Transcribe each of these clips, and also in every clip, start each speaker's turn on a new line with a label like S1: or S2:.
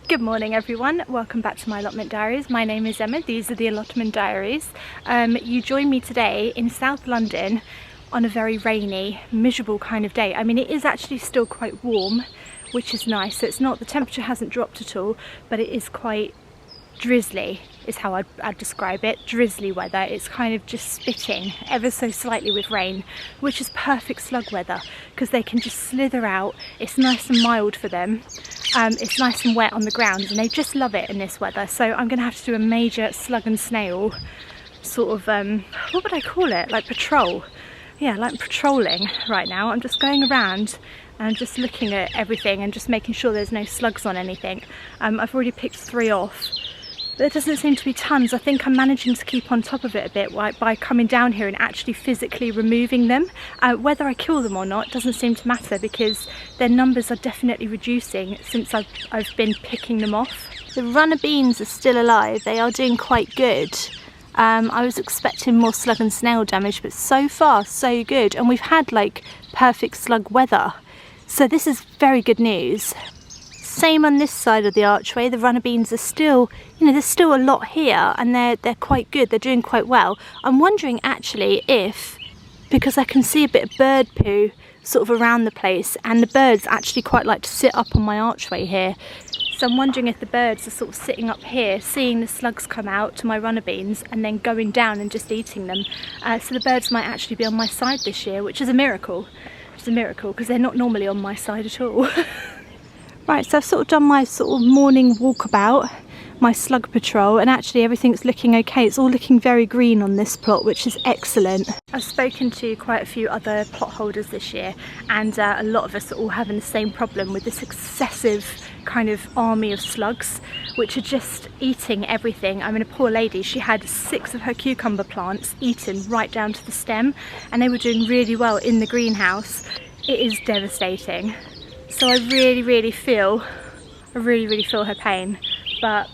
S1: Good morning everyone, welcome back to my allotment diaries. My name is Emma, these are the allotment diaries. You join me today in South London on a very rainy, miserable kind of day. I mean, it is actually still quite warm, which is nice. So it's not, the temperature hasn't dropped at all, but it is quite drizzly is how I'd describe it. Drizzly weather. It's kind of just spitting ever so slightly with rain, which is perfect slug weather because they can just slither out. It's nice and mild for them. It's nice and wet on the ground and they just love it in this weather. So I'm going to have to do a major slug and snail sort of, what would I call it? Like patrol. Yeah, like patrolling right now. I'm just going around and just looking at everything and just making sure there's no slugs on anything. I've already picked 3 off. There doesn't seem to be tons. I think I'm managing to keep on top of it a bit by coming down here and actually physically removing them. Whether I kill them or not doesn't seem to matter because their numbers are definitely reducing since I've been picking them off. The runner beans are still alive. They are doing quite good. I was expecting more slug and snail damage, but so far so good. And we've had like perfect slug weather. So this is very good news. Same on this side of the archway. The runner beans are still, you know, there's still a lot here and they're quite good. They're doing quite well. I'm wondering actually if, because I can see a bit of bird poo sort of around the place and the birds actually quite like to sit up on my archway here. So I'm wondering if the birds are sort of sitting up here, seeing the slugs come out to my runner beans and then going down and just eating them. So the birds might actually be on my side this year, which is a miracle. It's a miracle because they're not normally on my side at all. Right, so I've sort of done my sort of morning walkabout, my slug patrol, and actually everything's looking okay. It's all looking very green on this plot, which is excellent. I've spoken to quite a few other plot holders this year, and a lot of us are all having the same problem with this excessive kind of army of slugs, which are just eating everything. I mean, a poor lady, she had 6 of her cucumber plants eaten right down to the stem, and they were doing really well in the greenhouse. It is devastating. So I really feel her pain, but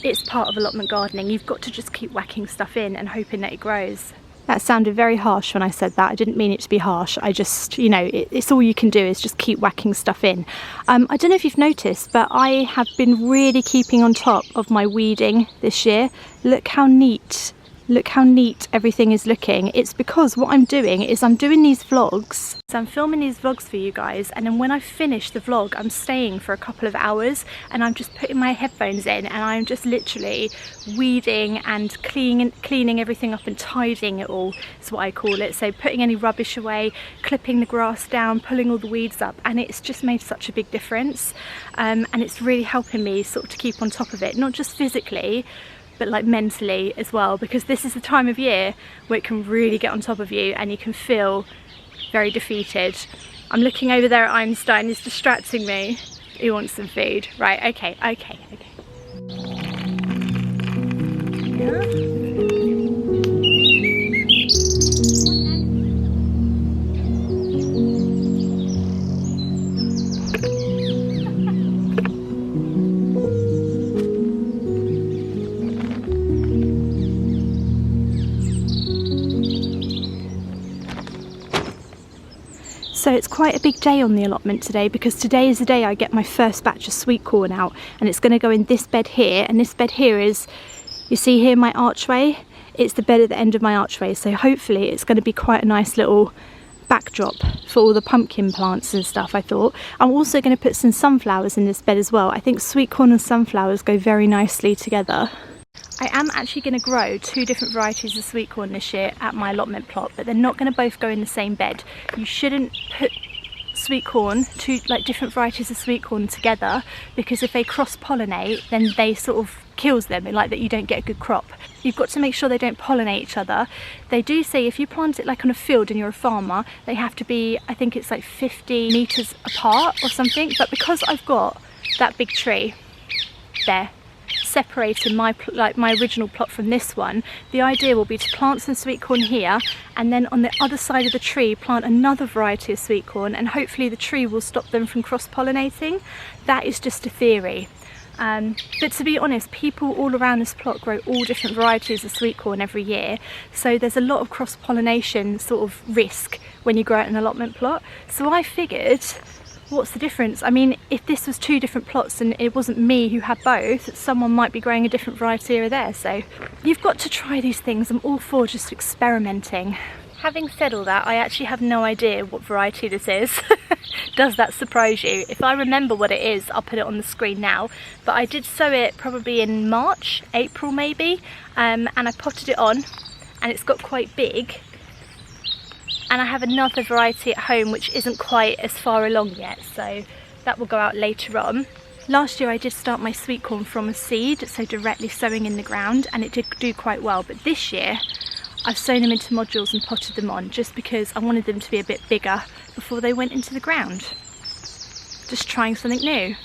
S1: it's part of allotment gardening. You've got to just keep whacking stuff in and hoping that it grows. That sounded very harsh when I said that. I didn't mean it to be harsh. I just, you know, it's all you can do is just keep whacking stuff in. I don't know if you've noticed, but I have been really keeping on top of my weeding this year. Look how neat. Look how neat everything is looking. It's because what I'm doing is I'm doing these vlogs. So I'm filming these vlogs for you guys, and then when I finish the vlog, I'm staying for a couple of hours and I'm just putting my headphones in and I'm just literally weeding and cleaning everything up and tidying it all is what I call it. So putting any rubbish away, clipping the grass down, pulling all the weeds up, and it's just made such a big difference. And it's really helping me sort of to keep on top of it, not just physically, but like mentally as well, because this is the time of year where it can really get on top of you and you can feel very defeated. I'm looking over there at Einstein, he's distracting me. He wants some food. Right, okay. Yeah. So it's quite a big day on the allotment today because today is the day I get my first batch of sweet corn out, and it's going to go in this bed here, and this bed here is, you see here my archway, it's the bed at the end of my archway, so hopefully it's going to be quite a nice little backdrop for all the pumpkin plants and stuff. I thought I'm also going to put some sunflowers in this bed as well. I think sweet corn and sunflowers go very nicely together. I am actually going to grow 2 different varieties of sweet corn this year at my allotment plot, but they're not going to both go in the same bed. You shouldn't put sweet corn, 2 like different varieties of sweet corn together, because if they cross-pollinate then they sort of kills them, like that you don't get a good crop. You've got to make sure they don't pollinate each other. They do say if you plant it like on a field and you're a farmer, they have to be, I think it's like 50 meters apart or something, but because I've got that big tree there separating my original plot from this one, the idea will be to plant some sweet corn here and then on the other side of the tree plant another variety of sweet corn, and hopefully the tree will stop them from cross-pollinating. That is just a theory. But to be honest, people all around this plot grow all different varieties of sweet corn every year, so there's a lot of cross-pollination sort of risk when you grow out an allotment plot. So I figured what's the difference? I mean, if this was 2 different plots and it wasn't me who had both, someone might be growing a different variety over there. So you've got to try these things. I'm all for just experimenting. Having said all that, I actually have no idea what variety this is. Does that surprise you? If I remember what it is, I'll put it on the screen now. But I did sow it probably in March, April maybe, and I potted it on and it's got quite big. And I have another variety at home which isn't quite as far along yet, so that will go out later on. Last year I did start my sweet corn from a seed, so directly sowing in the ground, and it did do quite well. But this year I've sown them into modules and potted them on just because I wanted them to be a bit bigger before they went into the ground. Just trying something new.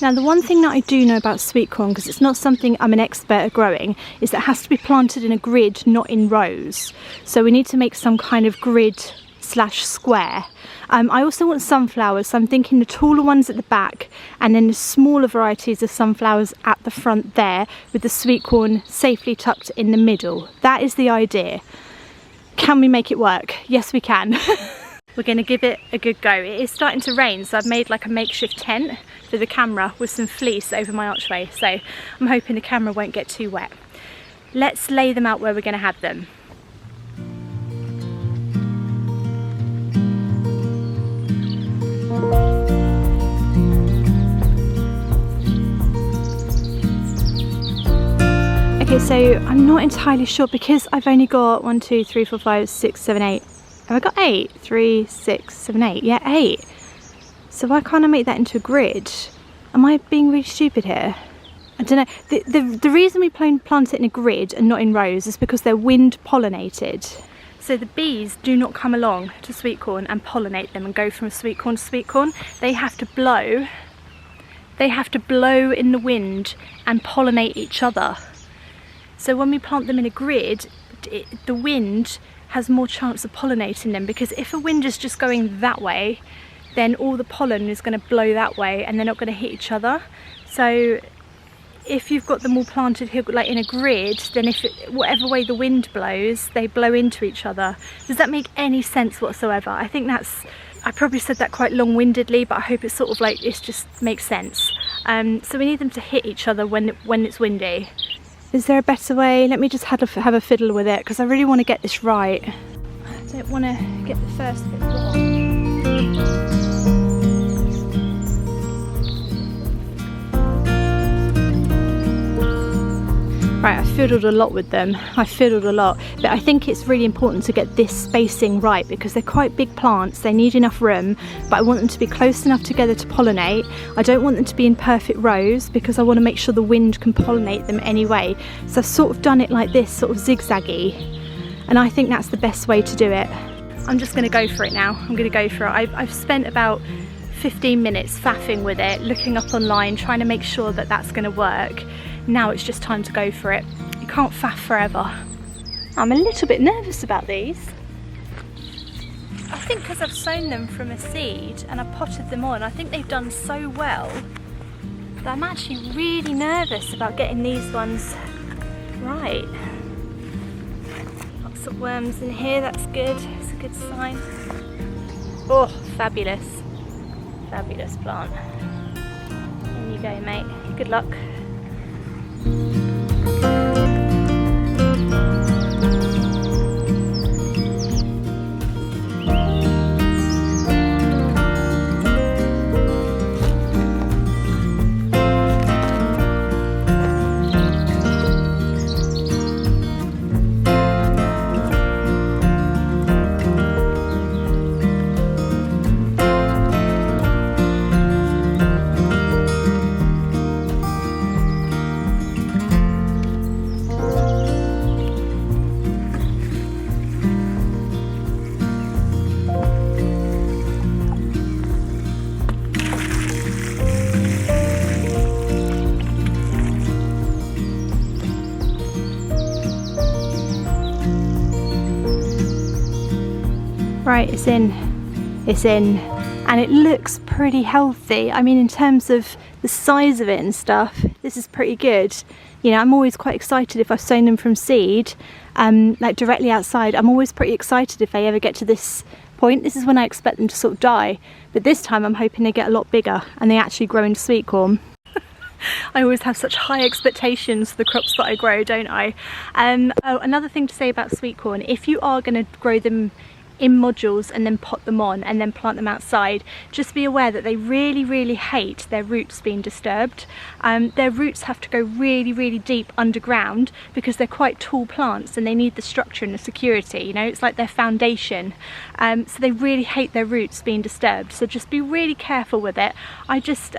S1: Now the one thing that I do know about sweet corn, because it's not something I'm an expert at growing, is that it has to be planted in a grid, not in rows. So we need to make some kind of grid / square. I also want sunflowers, so I'm thinking the taller ones at the back and then the smaller varieties of sunflowers at the front there, with the sweet corn safely tucked in the middle. That is the idea. Can we make it work? Yes we can. We're going to give it a good go. It is starting to rain, so I've made like a makeshift tent for the camera with some fleece over my archway, so I'm hoping the camera won't get too wet. Let's lay them out where we're going to have them. Okay, so I'm not entirely sure because I've only got 1, 2, 3, 4, 5, 6, 7, 8. Have I got 8? 3, 6, 7, 8. Yeah, 8. So why can't I make that into a grid? Am I being really stupid here? I don't know. The reason we plant it in a grid and not in rows is because they're wind pollinated. So the bees do not come along to sweet corn and pollinate them and go from sweet corn to sweet corn. They have to blow. They have to blow in the wind and pollinate each other. So when we plant them in a grid, the wind has more chance of pollinating them, because if a wind is just going that way, then all the pollen is going to blow that way and they're not going to hit each other. So if you've got them all planted here like in a grid, then whatever way the wind blows, they blow into each other. Does that make any sense whatsoever? I think I probably said that quite long-windedly, but I hope it's sort of like, it just makes sense. So we need them to hit each other when it's windy. Is there a better way? Let me just have a fiddle with it, because I really want to get this right. I don't want to get the first bit wrong. Right, I fiddled a lot with them. I fiddled a lot, but I think it's really important to get this spacing right, because they're quite big plants. They need enough room, but I want them to be close enough together to pollinate. I don't want them to be in perfect rows, because I want to make sure the wind can pollinate them anyway. So I've sort of done it like this, sort of zigzaggy, and I think that's the best way to do it. I'm just going to go for it now. I'm going to go for it. I've spent about 15 minutes faffing with it, looking up online, trying to make sure that that's going to work. Now it's just time to go for it. You can't faff forever. I'm a little bit nervous about these. I think because I've sown them from a seed and I've potted them on, I think they've done so well that I'm actually really nervous about getting these ones right. Lots of worms in here, that's good. It's a good sign. Oh, fabulous. Fabulous plant. In you go, mate. Good luck. Right, it's in, and it looks pretty healthy. I mean, in terms of the size of it and stuff, this is pretty good. You know, I'm always quite excited if I've sown them from seed, like directly outside. I'm always pretty excited if they ever get to this point, this is when I expect them to sort of die. But this time I'm hoping they get a lot bigger and they actually grow into sweet corn. I always have such high expectations for the crops that I grow, don't I? Oh, another thing to say about sweet corn, if you are going to grow them in modules and then pot them on and then plant them outside, just be aware that they really hate their roots being disturbed. Their roots have to go really deep underground because they're quite tall plants and they need the structure and the security, you know, it's like their foundation. So they really hate their roots being disturbed, so just be really careful with it. I just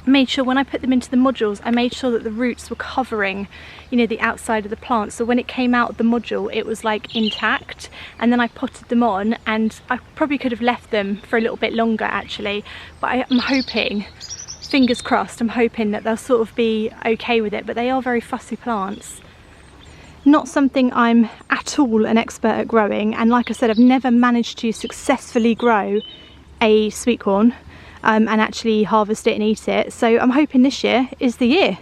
S1: made sure when I put them into the modules, I made sure that the roots were covering, you know, the outside of the plant, so when it came out of the module it was like intact. And then I potted them on, and I probably could have left them for a little bit longer actually, but I'm hoping, fingers crossed, I'm hoping that they'll sort of be okay with it. But they are very fussy plants. Not something I'm at all an expert at growing, and like I said, I've never managed to successfully grow a sweet corn and actually harvest it and eat it, so I'm hoping this year is the year.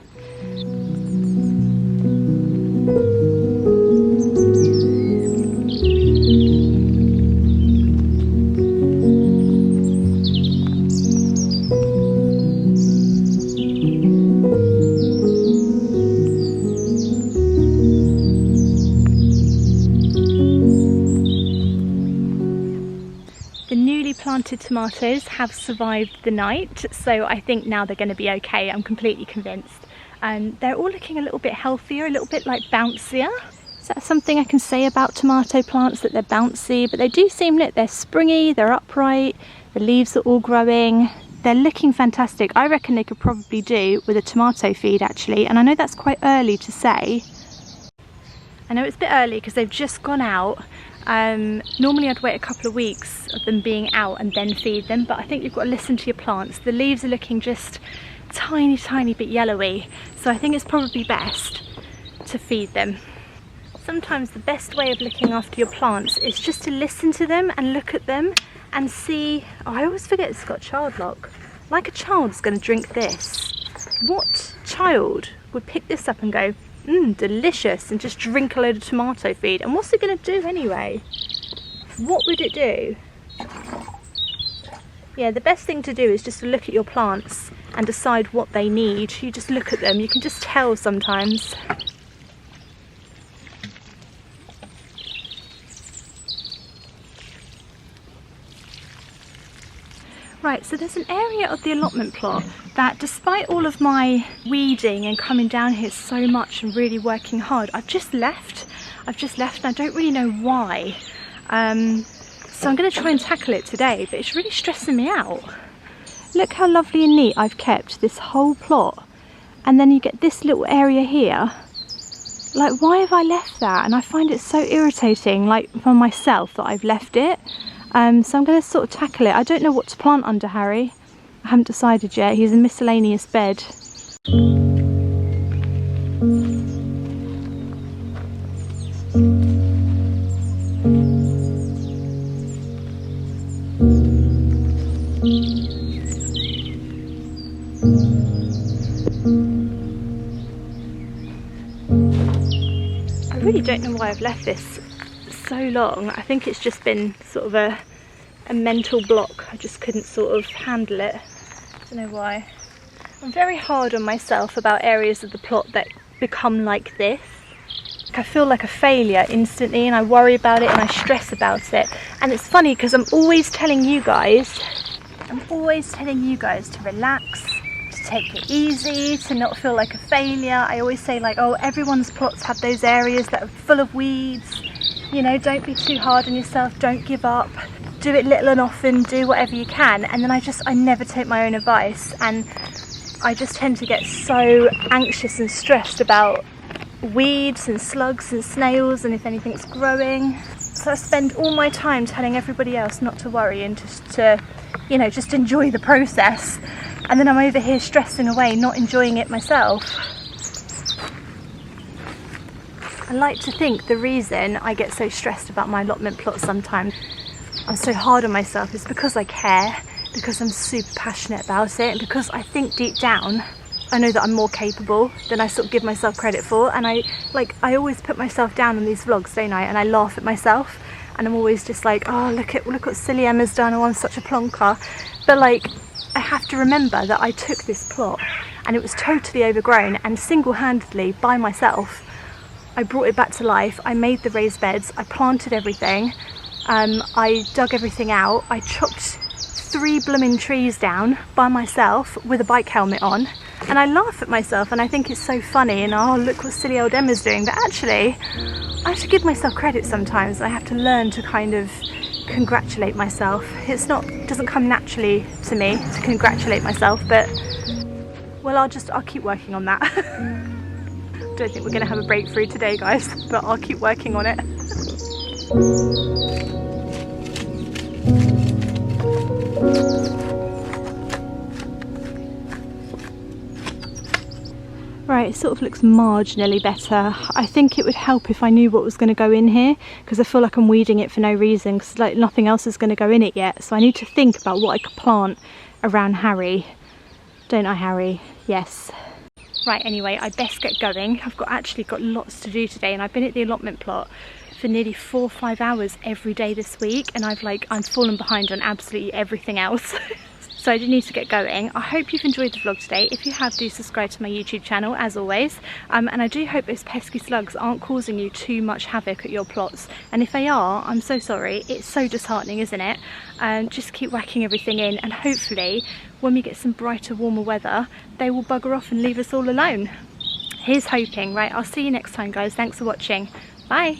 S1: Planted tomatoes have survived the night, so I think now they're going to be okay. I'm completely convinced. They're all looking a little bit healthier, a little bit like bouncier. Is that something I can say about tomato plants, that they're bouncy? But they do seem that they're springy, they're upright, the leaves are all growing. They're looking fantastic. I reckon they could probably do with a tomato feed actually, and I know that's quite early to say. I know it's a bit early because they've just gone out. Normally I'd wait a couple of weeks of them being out and then feed them, but I think you've got to listen to your plants. The leaves are looking just tiny bit yellowy, so I think it's probably best to feed them. Sometimes the best way of looking after your plants is just to listen to them and look at them and see. Oh, I always forget it's got child lock. Like a child's going to drink this. What child would pick this up and go, delicious, and just drink a load of tomato feed? And what's it going to do anyway? What would it do? Yeah, the best thing to do is just to look at your plants and decide what they need. You just look at them, you can just tell sometimes. Right, so there's an area of the allotment plot that, despite all of my weeding and coming down here so much and really working hard, I've just left and I don't really know why. So I'm going to try and tackle it today, but it's really stressing me out. Look how lovely and neat I've kept this whole plot, and then you get this little area here. Like, why have I left that? And I find it so irritating, like, for myself, that I've left it. So I'm going to sort of tackle it. I don't know what to plant under Harry. I haven't decided yet. He's a miscellaneous bed. I really don't know why I've left this so long. I think it's just been sort of a mental block. I just couldn't sort of handle it. I don't know why. I'm very hard on myself about areas of the plot that become like this. I feel like a failure instantly, and I worry about it and I stress about it. And it's funny because I'm always telling you guys to relax, to take it easy, to not feel like a failure. I always say, like, oh, everyone's plots have those areas that are full of weeds. You know, don't be too hard on yourself, don't give up, do it little and often, do whatever you can. And then I never take my own advice, and I just tend to get so anxious and stressed about weeds and slugs and snails and if anything's growing. So I spend all my time telling everybody else not to worry and just to, you know, just enjoy the process. And then I'm over here stressing away, not enjoying it myself. I like to think the reason I get so stressed about my allotment plot sometimes, I'm so hard on myself, is because I care, because I'm super passionate about it, and because I think deep down I know that I'm more capable than I sort of give myself credit for. And I always put myself down on these vlogs, don't I? And I laugh at myself, and I'm always just like, oh, look what silly Emma's done, oh, I'm such a plonker. But like, I have to remember that I took this plot and it was totally overgrown, and single-handedly by myself I brought it back to life. I made the raised beds, I planted everything, I dug everything out, I chopped 3 blooming trees down by myself with a bike helmet on, and I laugh at myself and I think it's so funny and oh, look what silly old Emma's doing. But actually I have to give myself credit sometimes. I have to learn to kind of congratulate myself. It doesn't come naturally to me to congratulate myself, but well, I'll keep working on that. Don't think we're gonna have a breakthrough today, guys, but I'll keep working on it. Right, it sort of looks marginally better. I think it would help if I knew what was going to go in here, because I feel like I'm weeding it for no reason, because like nothing else is going to go in it yet. So I need to think about what I could plant around Harry. Don't I, Harry? Yes. Right, anyway, I best get going. I've actually got lots to do today, and I've been at the allotment plot for nearly 4 or 5 hours every day this week, and I'm fallen behind on absolutely everything else. So I do need to get going. I hope you've enjoyed the vlog today. If you have, do subscribe to my YouTube channel as always. And I do hope those pesky slugs aren't causing you too much havoc at your plots. And if they are, I'm so sorry. It's so disheartening, isn't it? Just keep whacking everything in, and hopefully when we get some brighter, warmer weather, they will bugger off and leave us all alone. Here's hoping. Right, I'll see you next time, guys. Thanks for watching. Bye.